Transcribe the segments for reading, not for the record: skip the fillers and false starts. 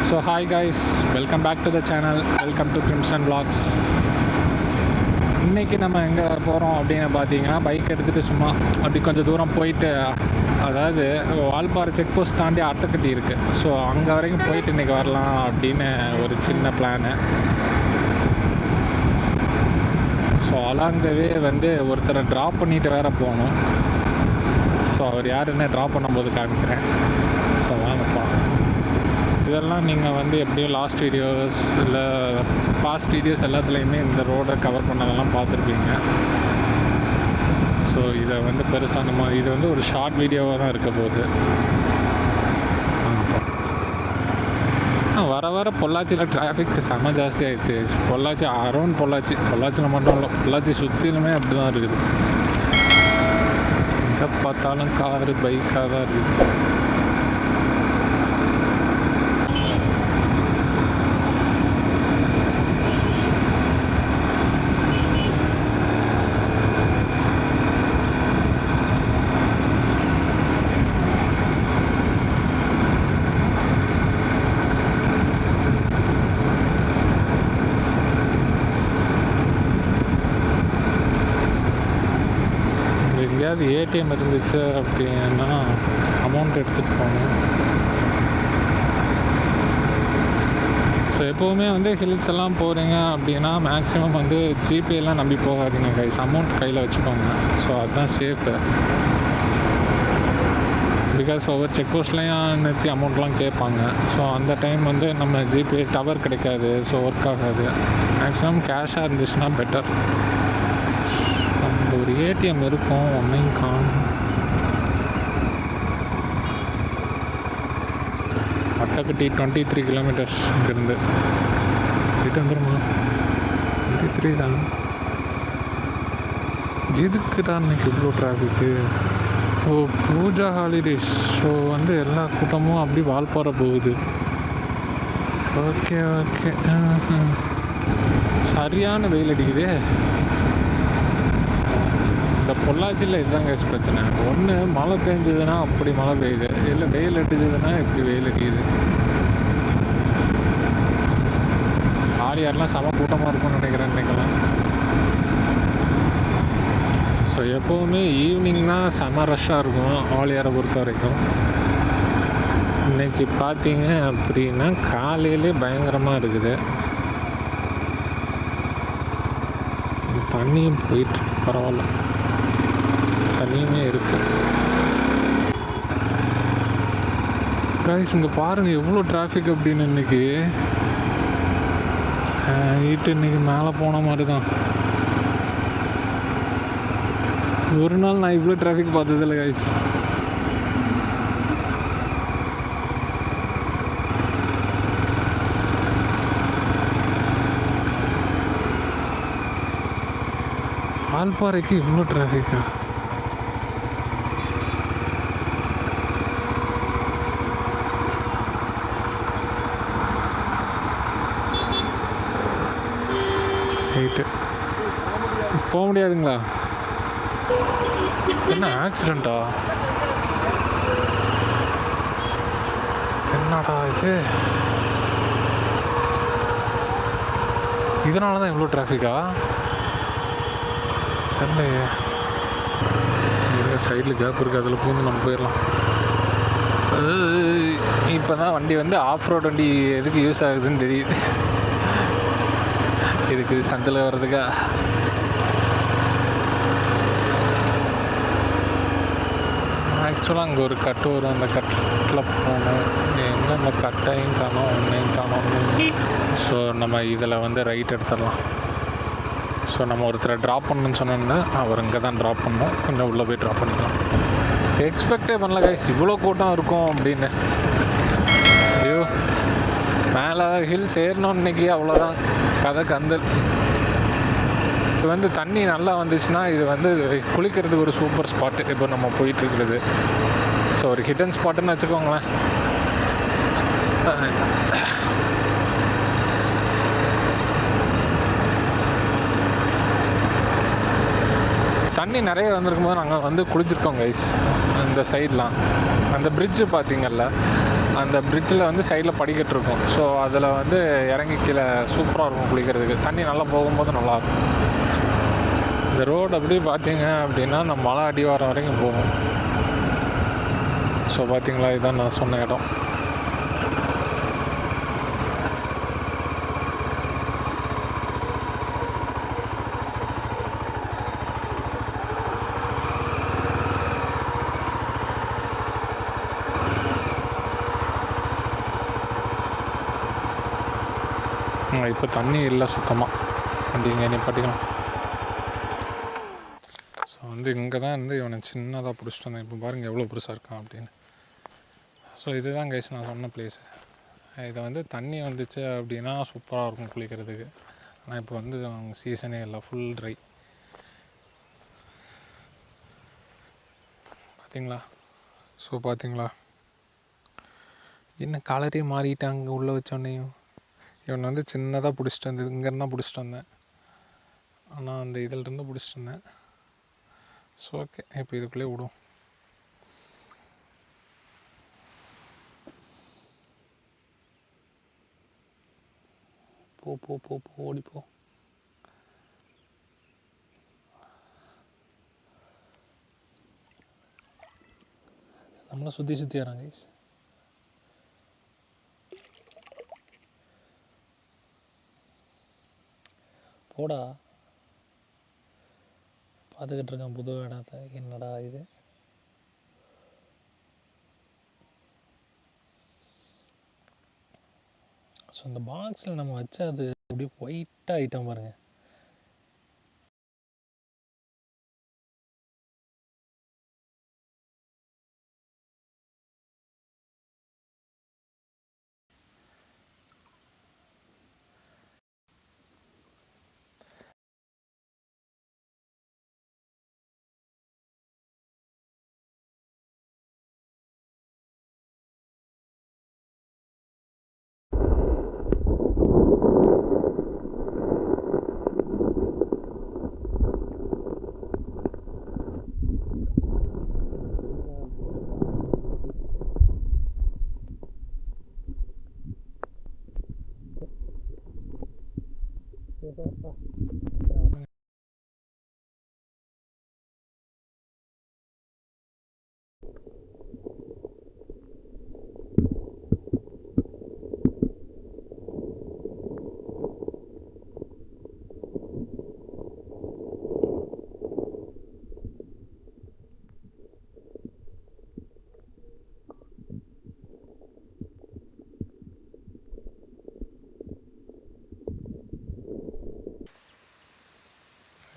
So hi guys, welcome back to the channel. Welcome to crimson Vlogs. இன்றைக்கி நம்ம எங்கே போகிறோம் அப்படின்னு பார்த்தீங்கன்னா, பைக் எடுத்துகிட்டு சும்மா அப்படி கொஞ்சம் தூரம் போயிட்டு, அதாவது வால்பாறை செக் போஸ்ட் தாண்டி அட்டைக்கட்டி இருக்குது. ஸோ அங்கே வரைக்கும் போயிட்டு இன்றைக்கி வரலாம் அப்படின்னு ஒரு சின்ன பிளானு. ஸோ அலாங்கவே வந்து ஒருத்தரை ட்ராப் பண்ணிவிட்டு வேறு போகணும். ஸோ அவர் யாருன்னு ட்ராப் பண்ணும்போது காமிக்கிறேன். ஸோ வாங்கப்பா. இதெல்லாம் நீங்கள் வந்து எப்படியும் லாஸ்ட் வீடியோஸ் இல்லை பாஸ்ட் வீடியோஸ் எல்லாத்துலேயுமே இந்த ரோடை கவர் பண்ணதெல்லாம் பார்த்துருப்பீங்க. ஸோ இதை வந்து பெருசாக நம்ம இது வந்து ஒரு ஷார்ட் வீடியோவாக தான் இருக்க போகுது. வர வர பொள்ளாச்சியில் டிராஃபிக் செம்ம ஜாஸ்தி ஆகிடுச்சு. பொள்ளாச்சி அரௌண்ட் பொள்ளாச்சியில் மட்டும் இல்லை, பொள்ளாச்சி சுற்றிலுமே அப்படி தான் இருக்குது. எங்கே பார்த்தாலும் காரு பைக்காக தான் இருக்குது. எங்கேயாவது ஏடிஎம் இருந்துச்சு அப்படின்னா அமௌண்ட் எடுத்துகிட்டு போகணும். ஸோ எப்போவுமே வந்து ஹில்ஸ் எல்லாம் போகிறீங்க அப்படின்னா மேக்ஸிமம் வந்து ஜிபேலாம் நம்பி போகாதீங்க கைஸ். அமௌண்ட் கையில் வச்சுக்கோங்க. ஸோ அதுதான் சேஃபு. பிகாஸ் ஒவ்வொரு செக் போஸ்ட்லேயும் நிறுத்தி அமௌண்ட்லாம் கேட்பாங்க. ஸோ அந்த டைம் வந்து நம்ம ஜிபே டவர் கிடைக்காது. ஸோ ஒர்க் ஆகாது. மேக்ஸிமம் கேஷாக இருந்துச்சுன்னா பெட்டர். ஒரு ஏடிஎம் இருக்கும், ஒன்றையும் காணும். அட்டைக்கட்டி 23 கிலோமீட்டர்ஸ் இங்கேருந்து கிட்ட வந்துருமா? 23 தான். எதுக்கு தான் இன்னைக்கு இவ்வளோ டிராஃபிக்கு? ஓ, பூஜா ஹாலிடேஸ். ஸோ வந்து எல்லா கூட்டமும் அப்படி வால்பாறை போகுது. Okay okay. சரியான வெயில் அடிக்குதே. இந்த பொள்ளாச்சியில் இதுதான் கேஸ் பிரச்சனை. ஒன்று மழை பெஞ்சதுன்னா அப்படி மழை பெய்யுது, இல்லை வெயில் அடிச்சதுன்னா இப்படி வெயில் அடிக்குது. ஆலியாரெலாம் செம கூட்டமாக இருக்கும்னு நினைக்கிறேன் இன்றைக்கெல்லாம். ஸோ எப்போவுமே ஈவினிங்னா செம ரஷ்ஷாக இருக்கும் ஆலியாரை பொறுத்த வரைக்கும். இன்றைக்கி பார்த்தீங்க அப்படின்னா காலையிலே பயங்கரமாக இருக்குது. தண்ணியும் போயிட்டு பரவாயில்ல, தண்ணியுமே இருக்குது. காய்ஸ் இங்கே பாருங்கள் எவ்வளோ டிராஃபிக் அப்படின்னு. இன்றைக்கி இன்றைக்கி மேலே போன மாதிரி தான். ஒரு நாள் நான் இவ்வளோ டிராஃபிக் பார்த்ததில்லை காய்ஸ். வால்பாறைக்கு இவ்வளோ டிராஃபிக்கா? ரைட்டு, போக முடியாதுங்களா? என்ன ஆக்சிடெண்ட்டா? என்னடா இது? இதனால தான் இவ்வளோ டிராஃபிக்கா தெரியலையே. சைடில் கேப் இருக்குது, அதில் பூந்து நம்ம போயிடலாம். இப்போ தான் வண்டி வந்து ஆஃப் ரோட் வண்டி எதுக்கு யூஸ் ஆகுதுன்னு தெரியுது. இதுக்கு சந்தில் வர்றதுக்கா? ஆக்சுவலாக அங்கே ஒரு கட்டு வரும், அந்த கட்டில் போகணும். எங்கே அந்த கட்டையும் காணோம், ஒன்றையும் காணோம். ஸோ நம்ம இதில் வந்து ரைட் எடுத்துடலாம். ஸோ நம்ம ஒருத்தரை ட்ராப் பண்ணணுன்னு சொன்னோன்னா அவர் இங்கே தான் ட்ராப் பண்ணணும். கொஞ்சம் உள்ளே போய் ட்ராப் பண்ணிக்கலாம். எக்ஸ்பெக்டே பண்ணல கைஸ் இவ்வளோ கூட்டம் இருக்கும் அப்படின்னு. ஐயோ, மேலே ஹில்ஸ் ஏறணும் இன்றைக்கி, அவ்வளோதான் கதை கந்தல். இது வந்து தண்ணி நல்லா வந்துச்சுன்னா இது வந்து குளிக்கிறதுக்கு ஒரு சூப்பர் ஸ்பாட்டு இப்போ நம்ம போயிட்டுருக்கிறது. ஸோ ஒரு ஹிடன் ஸ்பாட்டுன்னு வச்சுக்கோங்களேன். தண்ணி நிறைய வந்திருக்கும் போது நாங்கள் வந்து குளிச்சிருக்கோம் கைஸ். அந்த சைட்லாம் அந்த பிரிட்ஜு பார்த்திங்கல்ல, அந்த பிரிட்ஜில் வந்து சைடில் படிக்கட்டு இருக்கும். ஸோ அதில் வந்து இறங்கி கீழே சூப்பராக இருக்கும் குளிக்கிறதுக்கு. தண்ணி நல்லா போகும்போது நல்லாயிருக்கும். இந்த ரோடு அப்படி பார்த்தீங்க அப்படின்னா அந்த மலை அடிவாரம் வரைக்கும் போகும். ஸோ பார்த்தீங்களா, இதுதான் நான் சொன்ன இடம். இப்போ தண்ணி இல்லை சுத்தமாக, வண்டி இங்கே நிப்பாட்டிக்கலாம். ஸோ வந்து இங்கே தான் வந்து இவனை சின்னதாக பிடிச்சிட்டு வந்தேன். இப்போ பாருங்கள் எவ்வளோ பெருசாக இருக்கான் அப்படின்னு. ஸோ இதுதான் கைஸ் நான் சொன்ன பிளேஸு. இதை வந்து தண்ணி வந்துச்சு அப்படின்னா சூப்பராக இருக்கும் குளிக்கிறதுக்கு. ஆனால் இப்போ வந்து சீசனே இல்லை, ஃபுல் ட்ரை. பார்த்தீங்களா? ஸோ பார்த்தீங்களா என்ன கலரே மாறிட்டாங்க உள்ளே வச்சோன்னையும். இவனை வந்து சின்னதாக பிடிச்சிட்டு வந்து இங்கேருந்து தான் பிடிச்சிட்டு வந்தேன். ஆனால் அந்த இதிலிருந்து பிடிச்சிட்டு வந்தேன். ஸோ ஓகே, இப்போ இதுக்குள்ளே விடும். போ போ போ போ ஓடிப்போ. நம்மளை சுற்றி சுற்றி வராங்க கைஸ். போடா, பார்த்துக்கிட்டு இருக்கேன் புது இடத்த. என்னடா இது? ஸோ இந்த பாக்ஸில் நம்ம வச்சா அது அப்படியே ஒயிட்டாக ஐட்டம் பாருங்கள்.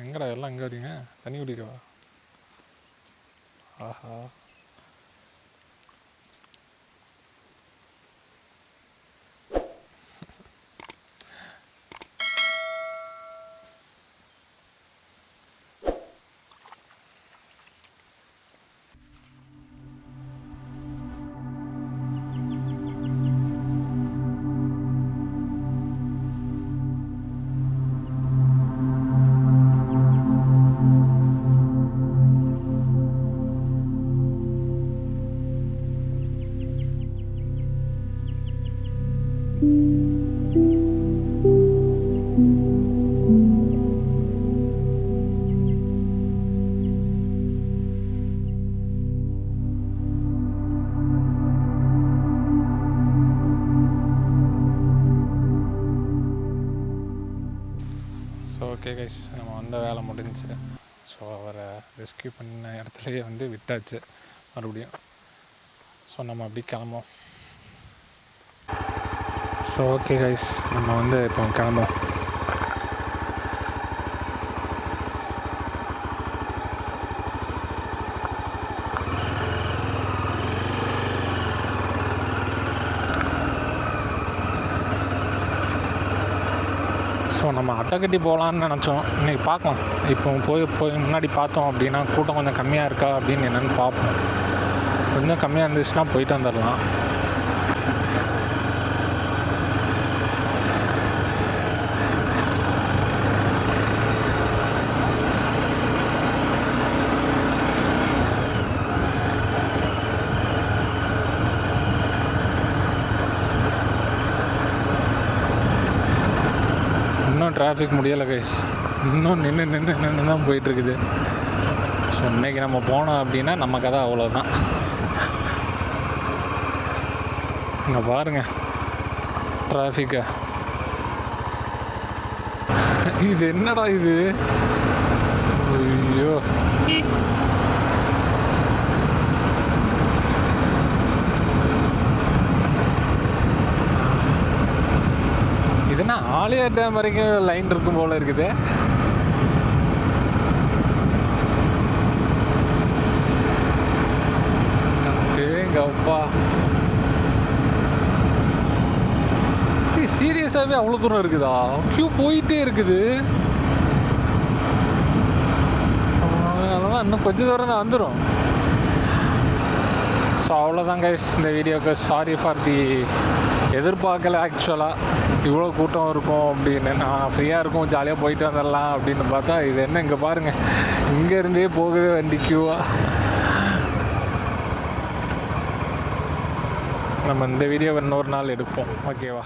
எங்கடா எல்லாம் எங்கே வரீங்க? தண்ணி குடிக்கவா? ஆஹா, ஸோ ஓகே கைஸ், நம்ம வந்த வேலை முடிஞ்சிச்சு. ஸோ அவரை ரெஸ்கியூ பண்ண இடத்துலையே வந்து விட்டாச்சு மறுபடியும். ஸோ நம்ம அப்படி கிளம்போம். ஸோ ஓகே கைஸ், நம்ம வந்து இப்போ கிளம்போம். ஸோ நம்ம அட்டைக்கட்டி போகலான்னு நினச்சோம். இன்றைக்கி பார்க்கலாம். இப்போ போய் முன்னாடி பார்த்தோம் அப்படின்னா கூட்டம் கொஞ்சம் கம்மியாக இருக்கா அப்படின்னு என்னென்னு பார்ப்போம். கொஞ்சம் கம்மியாக இருந்துச்சுன்னா போயிட்டு வந்துடலாம். டிராஃபிக் முடியலை கைஸ். இன்னும் நின்று நின்று நின்று தான் போயிட்டுருக்குது. ஸோ இன்றைக்கி நம்ம போனோம் அப்படின்னா நம்ம கதை அவ்வளோதான். இங்கே பாருங்கள் டிராஃபிக்கை. இது என்னடா இது? ஐயோ, இதுனா ஆலியார் டேம் வரைக்கும் லைன் இருக்கும் போல இருக்குது. எங்கப்பா, சீரியஸாகவே அவ்வளோ தூரம் இருக்குதா? க்யூ போயிட்டே இருக்குது. அதெல்லாம் இன்னும் கொஞ்சம் தூரம் தான் வந்துடும். ஸோ அவ்வளோதான் கைஸ் இந்த வீடியோக்கு. சாரி ஃபார் தி எதிர்பார்க்கல ஆக்சுவலாக இவ்வளோ கூட்டம் இருக்கும் அப்படின்னு. நான் ஃப்ரீயாக இருக்கும் ஜாலியாக போயிட்டு வந்துடலாம் அப்படின்னு பார்த்தா இது என்ன இங்கே பாருங்கள், இங்கேருந்தே போகுது வண்டி க்யூவாக. நம்ம இந்த வீடியோவை இன்னொரு நாள் எடுப்போம், ஓகேவா?